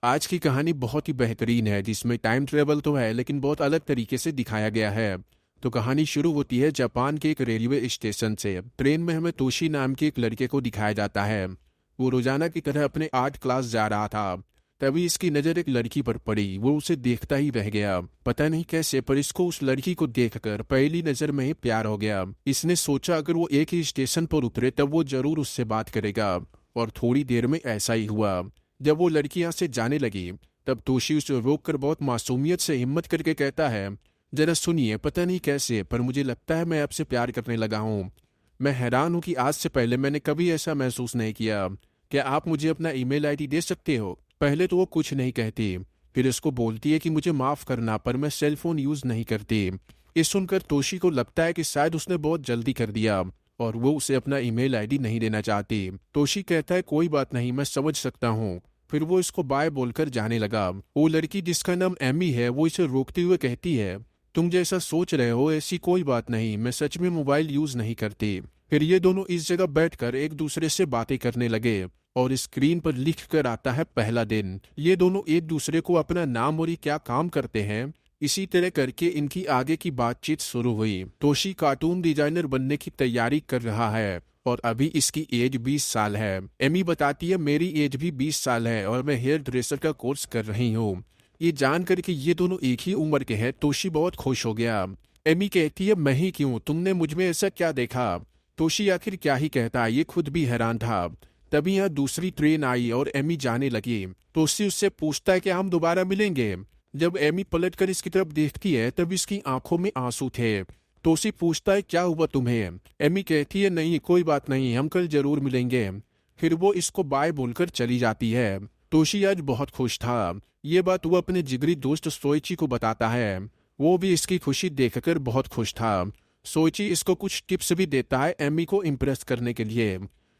आज की कहानी बहुत ही बेहतरीन है, जिसमें टाइम ट्रेवल तो है लेकिन बहुत अलग तरीके से दिखाया गया है। तो कहानी शुरू होती है जापान के एक रेलवे स्टेशन से। ट्रेन में हमें तोशी नाम के एक लड़के को दिखाया जाता है। वो रोजाना की तरह अपने आर्ट क्लास जा रहा था। तभी इसकी नज़र एक लड़की पर पड़ी। वो उसे देखता ही रह गया। पता नहीं कैसे, पर इसको उस लड़की को देखकर पहली नज़र में ही प्यार हो गया। इसने सोचा अगर वो एक ही स्टेशन पर उतरे तब वो जरूर उससे बात करेगा। और थोड़ी देर में ऐसा ही हुआ। जब वो लड़की यहाँ से जाने लगी तब तोशी उसे रोककर बहुत मासूमियत से हिम्मत करके कहता है, जरा सुनिए, पता नहीं कैसे पर मुझे लगता है मैं आपसे प्यार करने लगा हूँ। मैं हैरान हूँ कि आज से पहले मैंने कभी ऐसा महसूस नहीं किया। क्या आप मुझे अपना ईमेल आईडी दे सकते हो? पहले तो वो कुछ नहीं कहती, फिर इसको बोलती है कि मुझे माफ करना पर मैं सेल फोन यूज नहीं करती। ये सुनकर तोशी को लगता है कि शायद उसने बहुत जल्दी कर दिया और वो उसे अपना ईमेल आईडी नहीं देना चाहती। तोशी कहता है कोई बात नहीं, मैं समझ सकता हूँ। फिर वो इसको बाय बोलकर जाने लगा। वो लड़की जिसका नाम एमी है वो इसे रोकते हुए कहती है, तुम जैसा सोच रहे हो ऐसी कोई बात नहीं, मैं सच में मोबाइल यूज नहीं करती। फिर ये दोनों इस जगह बैठकर एक दूसरे से बातें करने लगे और स्क्रीन पर लिख कर आता है पहला दिन। ये दोनों एक दूसरे को अपना नाम और ये क्या काम करते हैं, इसी तरह करके इनकी आगे की बातचीत शुरू हुई। तोशी कार्टून डिजाइनर बनने की तैयारी कर रहा है और अभी इसकी एज 20 साल है। एमी बताती है मेरी एज भी 20 साल है और मैं हेयर ड्रेसर का कोर्स कर रही हूँ। ये जानकर कि ये दोनों एक ही उम्र के हैं तोशी बहुत खुश हो गया। एमी कहती है मैं ही क्यों, तुमने मुझ में ऐसा क्या देखा? तोशी आखिर क्या ही कहता, ये खुद भी हैरान था। तभी यहाँ दूसरी ट्रेन आई और एमी जाने लगी। तोशी उससे पूछता है कि हम दोबारा मिलेंगे। जब एमी पलटकर इसकी तरफ देखती है तब इसकी आंखों में आंसू थे। तोशी पूछता है क्या हुआ तुम्हें? एमी कहती है नहीं कोई बात नहीं, हम कल जरूर मिलेंगे। फिर वो इसको बाय बोलकर चली जाती है। तोशी आज बहुत खुश था। ये बात वो अपने जिगरी दोस्त सोइची को बताता है। वो भी इसकी खुशी देखकर बहुत खुश था। सोइची इसको कुछ टिप्स भी देता है एमी को इम्प्रेस करने के लिए।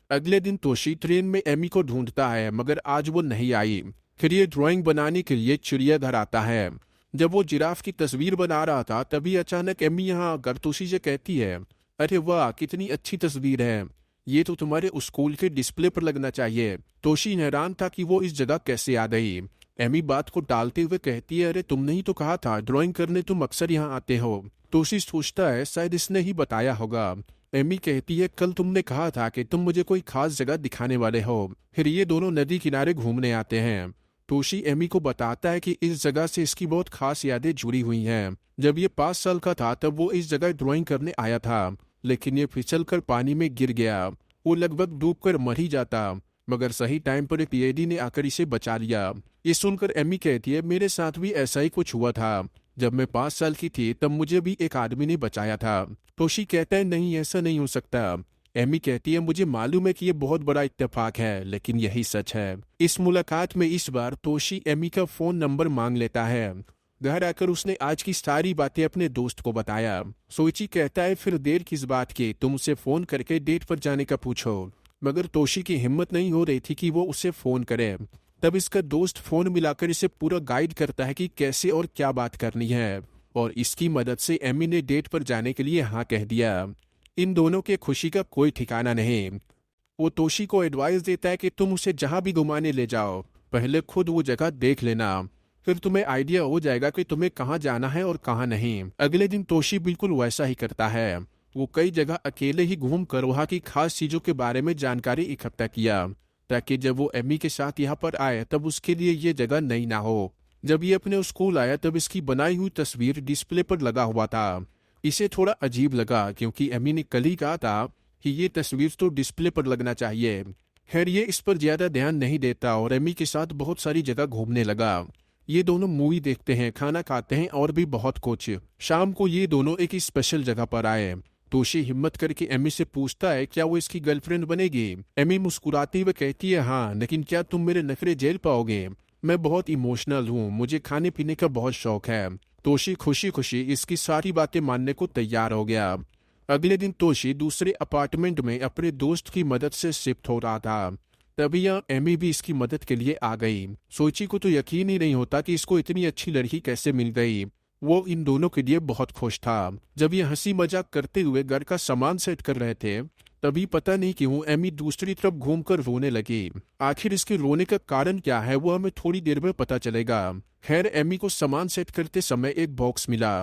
अगले दिन तोशी ट्रेन में एमी को ढूंढता है मगर आज वो नहीं आई। फिर ये ड्राइंग बनाने के लिए चिड़ियाघर आता है। जब वो जिराफ की तस्वीर बना रहा था तभी अचानक एमी यहाँ आकर तोशी से कहती है, अरे वाह कितनी अच्छी तस्वीर है, ये तो तुम्हारे स्कूल के डिस्प्ले पर लगना चाहिए। तोशी हैरान था कि वो इस जगह कैसे आ गई। एमी बात को टालते हुए कहती है, अरे तुमने ही तो कहा था ड्राइंग करने तुम अक्सर यहाँ आते हो। तोशी सोचता है शायद इसने ही बताया होगा। एमी कहती है कल तुमने कहा था कि तुम मुझे कोई खास जगह दिखाने वाले हो। फिर ये दोनों नदी किनारे घूमने आते हैं। तोशी एमी को बताता है कि इस जगह से इसकी बहुत खास यादें जुड़ी हुई हैं। जब ये 5 साल का था तब वो इस जगह ड्राइंग करने आया था, लेकिन ये फिसलकर पानी में गिर गया। वो लगभग डूबकर मर ही जाता, मगर सही टाइम पर एक लेडी ने आकर इसे बचा लिया। ये सुनकर एमी कहती है मेरे साथ भी ऐसा ही कुछ हुआ था। जब मैं 5 साल की थी तब मुझे भी एक आदमी ने बचाया था। तोशी कहता है नहीं ऐसा नहीं हो सकता। एमी कहती है मुझे मालूम है कि यह बहुत बड़ा इत्तेफाक है लेकिन यही सच है। इस मुलाकात में इस बार तोशी एमी का फोन नंबर मांग लेता है। घर आकर उसने आज की सारी बातें अपने दोस्त को बताया। सोइची कहता है फिर देर किस बात की, तुम उसे फोन करके डेट पर जाने का पूछो। मगर तोशी की हिम्मत नहीं हो रही थी कि वो उसे फोन करे। तब इसका दोस्त फोन मिलाकर इसे पूरा गाइड करता है कि कैसे और क्या बात करनी है, और इसकी मदद से एमी ने डेट पर जाने के लिए हाँ कह दिया। इन दोनों के खुशी का कोई ठिकाना नहीं। वो तोशी को एडवाइस देता है कि तुम उसे जहां भी घुमाने ले जाओ, पहले खुद वो जगह देख लेना, फिर तुम्हें आइडिया हो जाएगा कि तुम्हें कहाँ जाना है और कहाँ नहीं। अगले दिन तोशी बिल्कुल वैसा ही करता है। वो कई जगह अकेले ही घूम कर वहाँ की खास चीजों के बारे में जानकारी इकट्ठा किया, ताकि जब वो एमी के साथ यहाँ पर आए तब उसके लिए ये जगह नई ना हो। जब ये अपने स्कूल आया तब इसकी बनाई हुई तस्वीर डिस्प्ले पर लगा हुआ था। इसे थोड़ा अजीब लगा क्योंकि एमी ने कल ही कहा था कि ये तस्वीर तो डिस्प्ले पर लगना चाहिए। खैर ये इस पर ज्यादा ध्यान नहीं देता और एमी के साथ बहुत सारी जगह घूमने लगा। ये दोनों मूवी देखते हैं, खाना खाते हैं और भी बहुत कुछ। शाम को ये दोनों एक स्पेशल जगह पर आए। तोशी हिम्मत करके एमी से पूछता है क्या वो इसकी गर्लफ्रेंड बनेगी। एमी मुस्कुराती हुए कहती है हाँ, लेकिन क्या तुम मेरे नखरे झेल पाओगे? मैं बहुत इमोशनल हूँ, मुझे खाने पीने का बहुत शौक है। तोशी खुशी खुशी इसकी सारी बातें मानने को तैयार हो गया। अगले दिन तोशी दूसरे अपार्टमेंट में अपने दोस्त की मदद से शिफ्ट हो रहा था। तभी यहाँ एमी भी इसकी मदद के लिए आ गई। सोची को तो यकीन ही नहीं होता कि इसको इतनी अच्छी लड़की कैसे मिल गई। वो इन दोनों के लिए बहुत खुश था। जब ये हंसी मजाक करते हुए घर का सामान सेट कर रहे थे तभी पता नहीं क्यों एमी दूसरी तरफ घूमकर रोने लगी। आखिर इसके रोने का कारण क्या है वो हमें थोड़ी देर में पता चलेगा। खैर एमी को सामान सेट करते समय एक बॉक्स मिला।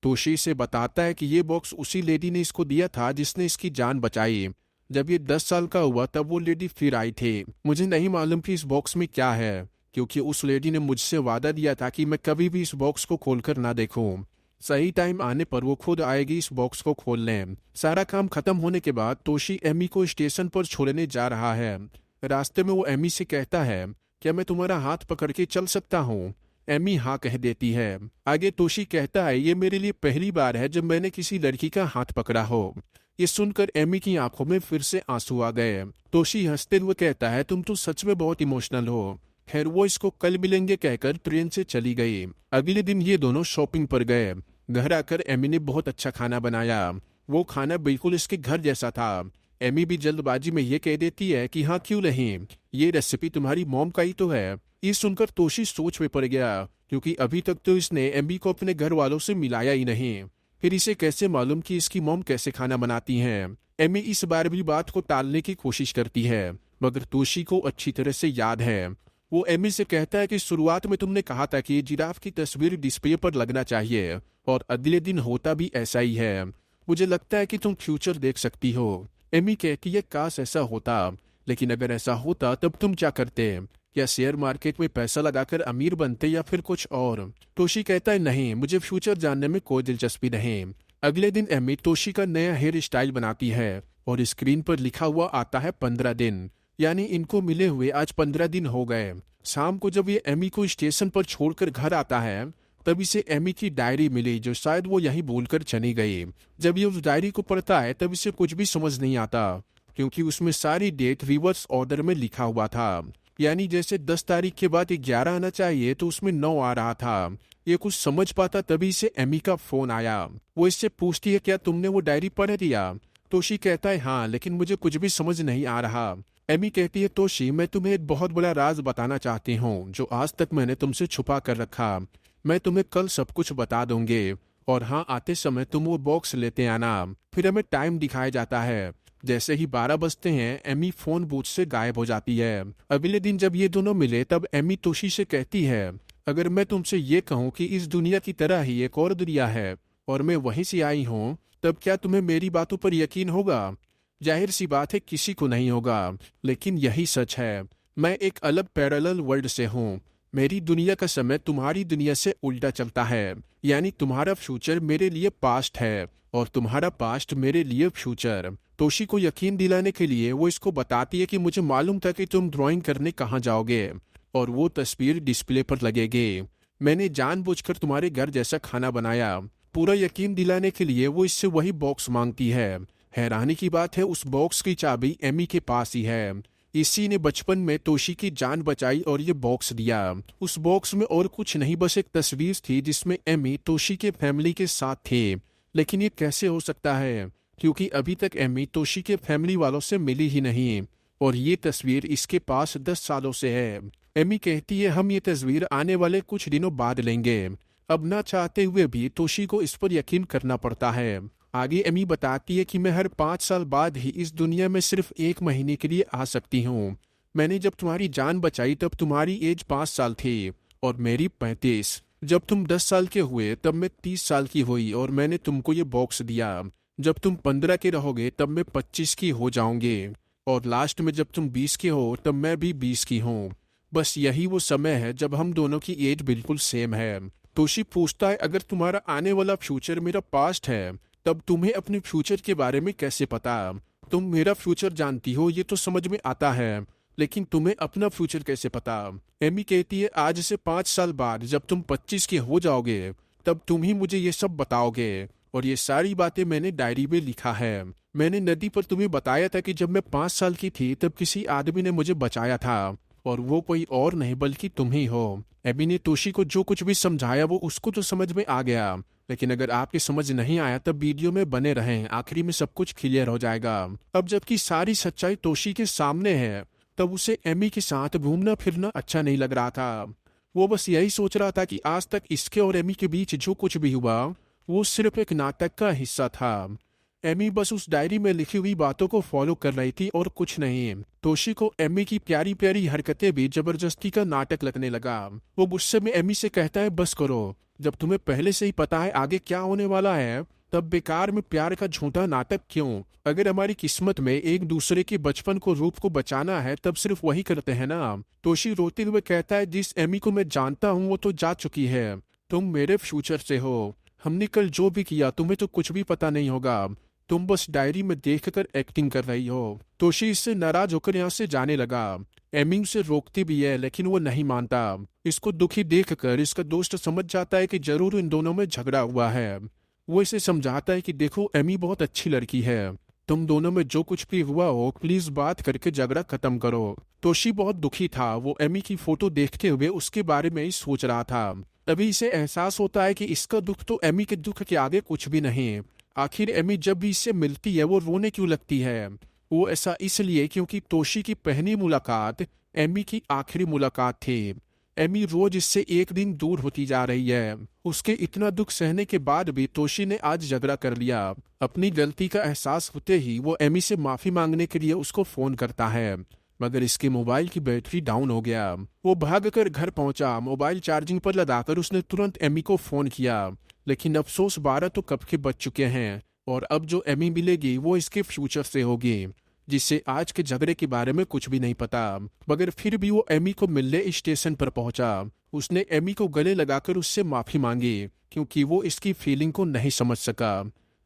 तोशी से बताता है कि ये बॉक्स उसी लेडी ने इसको दिया था जिसने इसकी जान बचाई। जब ये 10 साल का हुआ तब वो लेडी फिर आई थी। मुझे नहीं मालूम कि इस बॉक्स में क्या है, क्योंकि उस लेडी ने मुझसे वादा दिया था कि मैं कभी भी इस बॉक्स को खोलकर ना देखूं। सही टाइम आने पर वो खुद आएगी इस बॉक्स को खोलने। सारा काम खत्म होने के बाद तोशी एमी को स्टेशन पर छोड़ने जा रहा है। रास्ते में वो एमी से कहता है, क्या मैं तुम्हारा हाथ पकड़ के चल सकता हूँ? एमी हाँ कह देती है। आगे तोशी कहता है, ये मेरे लिए पहली बार है जब मैंने किसी लड़की का हाथ पकड़ा हो। ये सुनकर एमी की आंखों में फिर से आंसू आ गए। तोशी हंसते हुए कहता है, तुम तो सच में बहुत इमोशनल हो। खैर वो इसको कल मिलेंगे कहकर ट्रेन से चली गई। अगले दिन ये दोनों शॉपिंग पर गए। घर आकर एमी ने बहुत अच्छा खाना बनाया। वो खाना बिल्कुल इसके घर जैसा था। एमी भी जल्दबाजी में ये कह देती है कि हाँ क्यों नहीं, ये रेसिपी तुम्हारी मॉम का ही तो है। ये सुनकर तोशी सोच में पड़ गया, क्योंकि अभी तक तो इसने एमी को अपने घर वालों से मिलाया ही नहीं। फिर इसे कैसे मालूम कि इसकी मॉम कैसे खाना बनाती हैं? एमी इस बार भी बात को टालने की कोशिश करती है, मगर तोशी को अच्छी तरह से याद है। वो एमी से कहता है कि शुरुआत में तुमने कहा था कि जिराफ की तस्वीर डिस्प्ले पर लगना चाहिए, और अगले दिन होता भी ऐसा ही है। मुझे लगता है कि तुम फ्यूचर देख सकती हो। एमी कहती है, काश ऐसा होता, लेकिन अगर ऐसा होता तब तुम क्या करते? क्या शेयर मार्केट में पैसा लगाकर अमीर बनते या फिर कुछ और? तोशी कहता है, नहीं, मुझे फ्यूचर जानने में कोई दिलचस्पी नहीं। अगले दिन एमी तोशी का नया हेयर स्टाइल बनाती है और स्क्रीन पर लिखा हुआ आता है 15 दिन, यानी इनको मिले हुए आज 15 दिन हो गए। शाम को जब ये एमी को स्टेशन पर छोड़कर घर आता है तब इसे एमी की डायरी मिली, जो शायद वो यहीं भूलकर चली गई। जब ये उस डायरी को पढ़ता है तब इसे कुछ भी समझ नहीं आता, क्योंकि उसमें सारी डेट रिवर्स ऑर्डर में लिखा हुआ था। यानी जैसे 10 तारीख के बाद 11 आना चाहिए तो उसमें 9 आ रहा था। ये कुछ समझ पाता तभी इसे एमी का फोन आया। वो इससे पूछती है, क्या तुमने वो डायरी पढ़ दिया? तोशी कहता है, हाँ, लेकिन मुझे कुछ भी समझ नहीं आ रहा। एमी कहती है, तोशी, मैं तुम्हें एक बहुत बड़ा राज बताना चाहती हूँ जो आज तक मैंने तुमसे छुपा कर रखा। मैं तुम्हें कल सब कुछ बता दूंगी, और हाँ, आते समय तुम वो बॉक्स लेते आना। फिर हमें टाइम दिखाया जाता है। जैसे ही 12 बजते हैं एमी फोन बूथ से गायब हो जाती है। अगले दिन जब ये दोनों मिले तब एमी तोशी से कहती है, अगर मैं तुमसे ये कहूँ कि इस दुनिया की तरह ही एक और दुनिया है और मैं वहीं से आई हूँ, तब क्या तुम्हें मेरी बातों पर यकीन होगा? जाहिर सी बात है, किसी को नहीं होगा, लेकिन यही सच है। मैं एक अलग पैरेलल वर्ल्ड से हूँ। मेरी दुनिया का समय तुम्हारी दुनिया से उल्टा चलता है, यानी तुम्हारा फ्यूचर मेरे लिए पास्ट है और तुम्हारा पास्ट मेरे लिए फ्यूचर। तोशी को यकीन दिलाने के लिए वो इसको बताती है कि मुझे मालूम था कि तुम ड्राइंग करने कहाँ जाओगे और वो तस्वीर डिस्प्ले पर लगेगी। मैंने जानबूझकर तुम्हारे घर जैसा खाना बनाया। पूरा यकीन दिलाने के लिए वो इससे वही बॉक्स मांगती है। हैरानी की बात है, उस बॉक्स की चाबी एमी के पास ही है। इसी ने बचपन में तोशी की जान बचाई और ये बॉक्स दिया। उस बॉक्स में और कुछ नहीं, बस एक तस्वीर थी जिसमें एमी तोशी के फैमिली के साथ थे। लेकिन ये कैसे हो सकता है, क्योंकि अभी तक एमी तोशी के फैमिली वालों से मिली ही नहीं, और ये तस्वीर इसके पास 10 सालों से है। एमी कहती है, हम ये तस्वीर आने वाले कुछ दिनों बाद लेंगे। अब ना चाहते हुए भी तोशी को इस पर यकीन करना पड़ता है। आगे एमी बताती है कि मैं हर 5 साल बाद ही इस दुनिया में सिर्फ 1 महीने के लिए आ सकती हूँ। मैंने जब तुम्हारी जान बचाई तब तुम्हारी एज 5 साल थी और मेरी 35। जब तुम 10 साल के हुए तब मैं 30 साल की हुई और मैंने तुमको ये बॉक्स दिया। जब तुम 15 के रहोगे तब मैं 25 की हो जाऊंगी, और लास्ट में जब तुम 20 के हो तब मैं भी 20 की हूँ। बस यही वो समय है जब हम दोनों की एज बिल्कुल सेम है। तोशी पूछता है, अगर तुम्हारा आने वाला फ्यूचर मेरा पास्ट है तब तुम्हें अपने फ्यूचर के बारे में कैसे पता? तुम मेरा फ्यूचर जानती हो ये तो समझ में आता है, लेकिन तुम्हें अपना फ्यूचर कैसे पता? एमी कहती है, आज से 5 साल बाद जब तुम 25 के हो जाओगे तब तुम ही मुझे ये सब बताओगे, और ये सारी बातें मैंने डायरी में लिखा है। मैंने नदी पर तुम्हें बताया था कि जब मैं 5 साल की थी तब किसी आदमी ने मुझे बचाया था, और वो कोई और नहीं बल्कि तुम ही हो। एमी ने तोशी को जो कुछ भी समझाया वो उसको तो समझ में आ गया, लेकिन अगर आपके समझ नहीं आया तब वीडियो में बने रहें, आखिरी में सब कुछ क्लियर हो जाएगा। अब जबकि सारी सच्चाई तोशी के सामने है तब उसे एमी के साथ घूमना फिरना अच्छा नहीं लग रहा था। वो बस यही सोच रहा था कि आज तक इसके और एमी के बीच जो कुछ भी हुआ वो सिर्फ एक नाटक का हिस्सा था। एमी बस उस डायरी में लिखी हुई बातों को फॉलो कर रही थी और कुछ नहीं। तोशी को एमी की प्यारी प्यारी हरकतें भी जबरदस्ती का नाटक लगने लगा। वो गुस्से में एमी से कहता है, बस करो, जब तुम्हें पहले से ही पता है आगे क्या होने वाला है, तब बेकार में प्यार का झूठा नाटक क्यों? अगर हमारी किस्मत में एक दूसरे के बचपन को रूप को बचाना है तब सिर्फ वही करते हैं ना। तोशी रोते हुए कहता है, जिस एमी को मैं जानता हूँ वो तो जा चुकी है, तुम मेरे फ्यूचर से हो। हमने कल जो भी किया तुम्हें तो कुछ भी पता नहीं होगा, तुम बस डायरी में देखकर एक्टिंग कर रही हो। तोशी इससे नाराज होकर यहाँ से जाने लगा। एमी उसे रोकती भी है लेकिन वो नहीं मानता। इसको दुखी देखकर इसका दोस्त समझ जाता है कि जरूर इन दोनों में झगड़ा हुआ है। वो इसे समझाता है कि देखो एमी बहुत अच्छी लड़की है, तुम दोनों में जो कुछ भी हुआ हो प्लीज बात करके झगड़ा खत्म करो। तोशी बहुत दुखी था। वो एमी की फोटो देखते हुए उसके बारे में ही सोच रहा था। तभी इसे एहसास होता है कि इसका दुख तो एमी के दुख के आगे कुछ भी नहीं। आखिर एमी जब भी इससे मिलती है वो रोने क्यों लगती है? वो ऐसा इसलिए क्योंकि तोशी की पहली मुलाकात एमी की आखिरी मुलाकात थी। एमी रोज इससे एक दिन दूर होती जा रही है। उसके इतना दुख सहने के बाद भी तोशी ने आज झगड़ा कर लिया। अपनी गलती का एहसास होते ही वो एमी से माफी मांगने के लिए उसको फोन करता है, मगर इसके मोबाइल की बैटरी डाउन हो गया। वो भागकर घर पहुंचा। मोबाइल चार्जिंग पर लगाकर उसने तुरंत एमी को फोन किया, लेकिन अफसोस 12 तो कब के बज चुके हैं और अब जो एमी मिलेगी वो इसके फ्यूचर से होगी, जिससे आज के झगड़े के बारे में कुछ भी नहीं पता। मगर फिर भी वो एमी को मिलने स्टेशन पर पहुंचा। उसने एमी को गले लगाकर उससे माफी मांगी क्योंकि वो इसकी फीलिंग को नहीं समझ सका।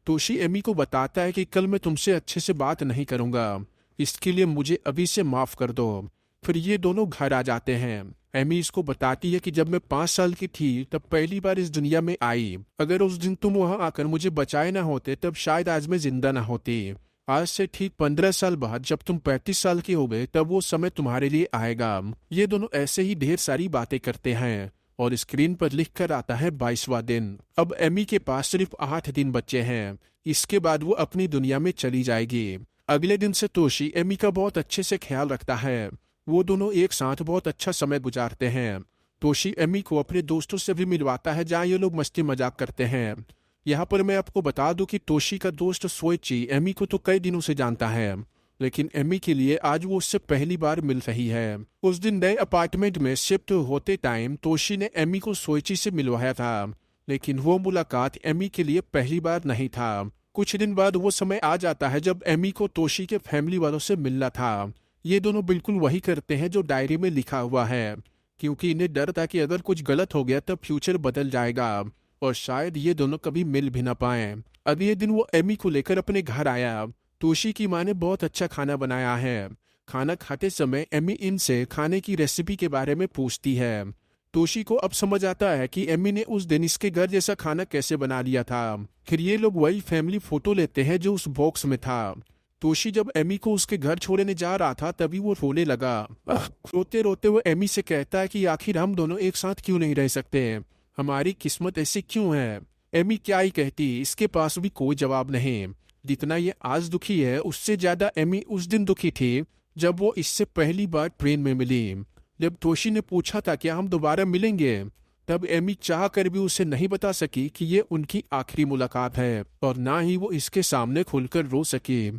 तोशी एमी को बताता है कि कल मैं तुमसे अच्छे से बात नहीं करूंगा, इसके लिए मुझे अभी से माफ कर दो। फिर ये दोनों घर आ जाते हैं। एमी इसको बताती है कि जब मैं 5 साल की थी तब पहली बार इस दुनिया में आई। अगर उस दिन तुम वहां आकर मुझे बचाए ना होते तब शायद आज मैं जिंदा ना होती। आज से ठीक 15 साल बाद जब तुम 35 साल के हो गए तब वो समय तुम्हारे लिए आएगा। ये दोनों ऐसे ही ढेर सारी बातें करते हैं और स्क्रीन पर लिख कर आता है 22वां दिन। अब एमी के पास सिर्फ 8 दिन बचे हैं। इसके बाद वो अपनी दुनिया में चली जाएगी। अगले दिन से तोशी एमी का बहुत अच्छे से ख्याल रखता है। वो दोनों एक साथ बहुत अच्छा समय गुजारते हैं। तोशी एमी को अपने दोस्तों से भी मिलवाता है जहाँ ये लोग मस्ती मजाक करते हैं। यहाँ पर मैं आपको बता दूं कि तोशी का दोस्त सोइची एमी को तो कई दिनों से जानता है, लेकिन एमी के लिए आज वो उससे पहली बार मिल रही है। उस दिन नए अपार्टमेंट में शिफ्ट होते टाइम तोशी ने एमी को सोइची से मिलवाया था, लेकिन वो मुलाकात एमी के लिए पहली बार नहीं था। कुछ दिन बाद वो समय आ जाता है जब एमी को तोशी के फैमिली वालों से मिलना था। ये दोनों बिल्कुल वही करते हैं जो डायरी में लिखा हुआ है, क्योंकि इन्हें डर था कि अगर कुछ गलत हो गया तब फ्यूचर बदल जाएगा और शायद ये दोनों कभी मिल भी ना पाए। अगले दिन वो एमी को लेकर अपने घर आया। तोशी की माँ ने बहुत अच्छा खाना बनाया है। खाना खाते समय एमी इनसे खाने की रेसिपी के बारे में पूछती है। तोशी को अब समझ आता है कि एमी ने उस दिन इसके घर जैसा खाना कैसे बना लिया था। फिर ये लोग वही फैमिली फोटो लेते हैं जो उस बॉक्स में था। तोशी जब एमी को उसके घर छोड़ने जा रहा था तभी वो रोने लगा। रोते रोते वो एमी से कहता है कि आखिर हम दोनों एक साथ क्यों नहीं रह सकते, हमारी किस्मत ऐसी क्यों है। एमी क्या ही कहती, इसके पास भी कोई जवाब नहीं। जितना ये आज दुखी है उससे ज्यादा एमी उस दिन दुखी थी जब वो इससे पहली बार ट्रेन में मिली। जब तोशी ने पूछा था क्या हम दोबारा मिलेंगे, तब एमी चाह कर भी उसे नहीं बता सकी कि ये उनकी आखिरी मुलाकात है और ना ही वो इसके सामने खुलकर रो सकी।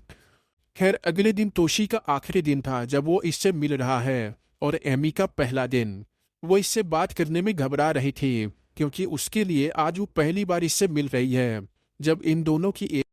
खैर अगले दिन तोशी का आखिरी दिन था जब वो इससे मिल रहा है और एमी का पहला दिन। वो इससे बात करने में घबरा रही थी क्योंकि उसके लिए आज वो पहली बार इससे मिल रही है जब इन दोनों की एज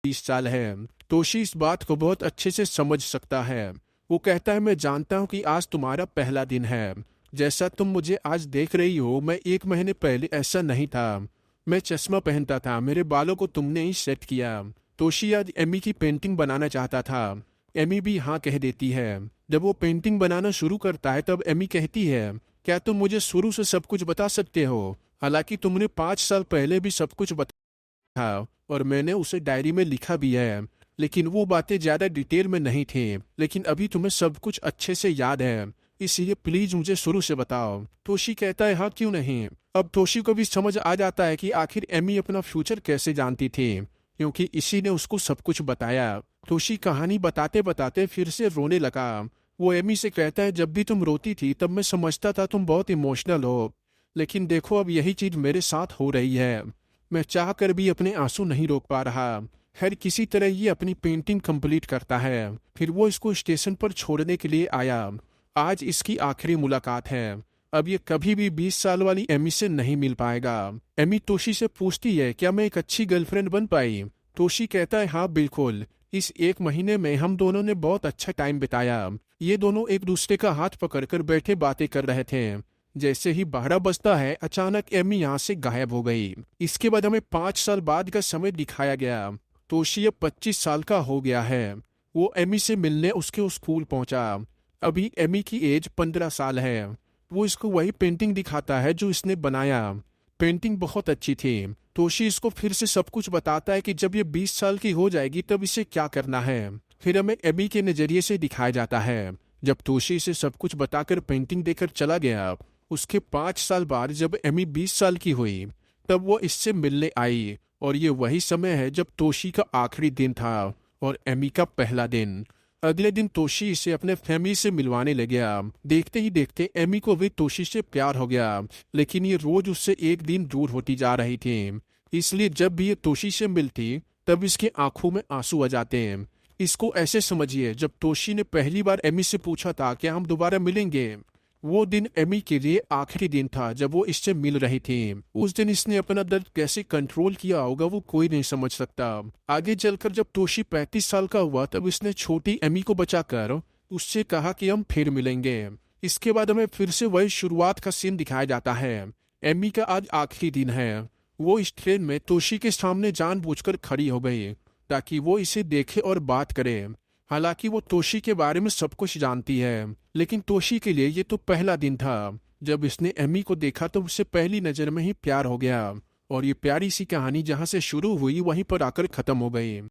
20 साल है। तोशी इस बात को बहुत अच्छे से समझ सकता है। वो कहता है, मैं जानता हूँ कि आज तुम्हारा पहला दिन है। जैसा तुम मुझे आज देख रही हो मैं 1 महीने पहले ऐसा नहीं था। मैं चश्मा पहनता था, मेरे बालों को तुमने ही सेट किया। तोशी आज एमी की पेंटिंग बनाना चाहता था। एमी भी हाँ कह देती है। जब वो पेंटिंग बनाना शुरू करता है तब एमी कहती है, क्या तुम मुझे शुरू से सब कुछ बता सकते हो? हालांकि तुमने 5 साल पहले भी सब कुछ बताया था और मैंने उसे डायरी में लिखा भी है, लेकिन वो बातें ज्यादा डिटेल में नहीं थी। लेकिन अभी तुम्हें सब कुछ अच्छे से याद है, इसलिए प्लीज मुझे शुरू से बताओ। तोशी कहता है, हाँ क्यों नहीं। अब तोशी को भी समझ आ जाता है कि आखिर एमी अपना फ्यूचर कैसे जानती थी, क्योंकि इसी ने उसको सब कुछ बताया। तोशी कहानी बताते बताते फिर से रोने लगा। वो एमी से कहता है, जब भी तुम रोती थी तब मैं समझता था तुम बहुत इमोशनल हो, लेकिन देखो अब यही चीज मेरे साथ हो रही है। मैं चाह कर भी अपने आंसू नहीं रोक पा रहा। हर किसी तरह ये अपनी पेंटिंग कंप्लीट करता है। फिर वो इसको स्टेशन पर छोड़ने के लिए आया। आज इसकी आखिरी मुलाकात है। अब ये कभी भी 20 साल वाली एमी से नहीं मिल पाएगा। एमी तोशी से पूछती है, क्या मैं एक अच्छी गर्लफ्रेंड बन पाई? तोशी कहता है, हाँ बिल्कुल। इस एक महीने में हम दोनों ने बहुत अच्छा टाइम बिताया। ये दोनों एक दूसरे का हाथ पकड़कर बैठे बातें कर रहे थे। जैसे ही 12 बजता है, अचानक एमी यहाँ से गायब हो गई। इसके बाद हमें 5 साल बाद का समय दिखाया गया। तोशी अब 25 साल का हो गया है। वो एमी से मिलने उसके स्कूल पहुंचा। अभी एमी की एज 15 साल है। वो इसको वही पेंटिंग दिखाता है जो इसने बनाया। पेंटिंग बहुत अच्छी थी। तोशी इसको फिर से सब कुछ बताता है कि जब ये 20 साल की हो जाएगी तब इसे क्या करना है। फिर हमें एमी के नजरिए से दिखाया जाता है। जब तोशी इसे सब कुछ बताकर पेंटिंग देकर चला गया, उसके 5 साल बाद जब एमी 20 साल की हुई, तब वो इससे मिलने आई। और ये वही समय है जब तोशी का आखिरी दिन था और एमी का पहला दिन। अगले दिन तोशी इसे अपने फैमिली से मिलवाने लग गया। देखते ही देखते एमी को भी तोशी से प्यार हो गया, लेकिन ये रोज उससे एक दिन दूर होती जा रही थी। इसलिए जब भी ये तोशी से मिलती, तब इसके आंखों में आंसू आ जाते हैं। इसको ऐसे समझिए, जब तोशी ने पहली बार एमी से पूछा था कि हम दोबारा मिलेंगे, वो दिन एमी के लिए आखिरी दिन था जब वो इससे मिल रही थी। उस दिन इसने अपना दर्द कैसे कंट्रोल किया होगा वो कोई नहीं समझ सकता। आगे चलकर जब तोशी 35 साल का हुआ, तब इसने छोटी एमी को बचाकर उससे कहा कि हम फिर मिलेंगे। इसके बाद हमें फिर से वही शुरुआत का सीन दिखाया जाता है। एमी का आज आखिरी दिन है। वो इस ट्रेन में तोशी के सामने जानबूझकर खड़ी हो गई ताकि वो इसे देखे और बात करे। हालांकि वो तोशी के बारे में सब कुछ जानती है, लेकिन तोशी के लिए ये तो पहला दिन था। जब इसने एमी को देखा तो उससे पहली नजर में ही प्यार हो गया। और ये प्यारी सी कहानी जहां से शुरू हुई वहीं पर आकर खत्म हो गई।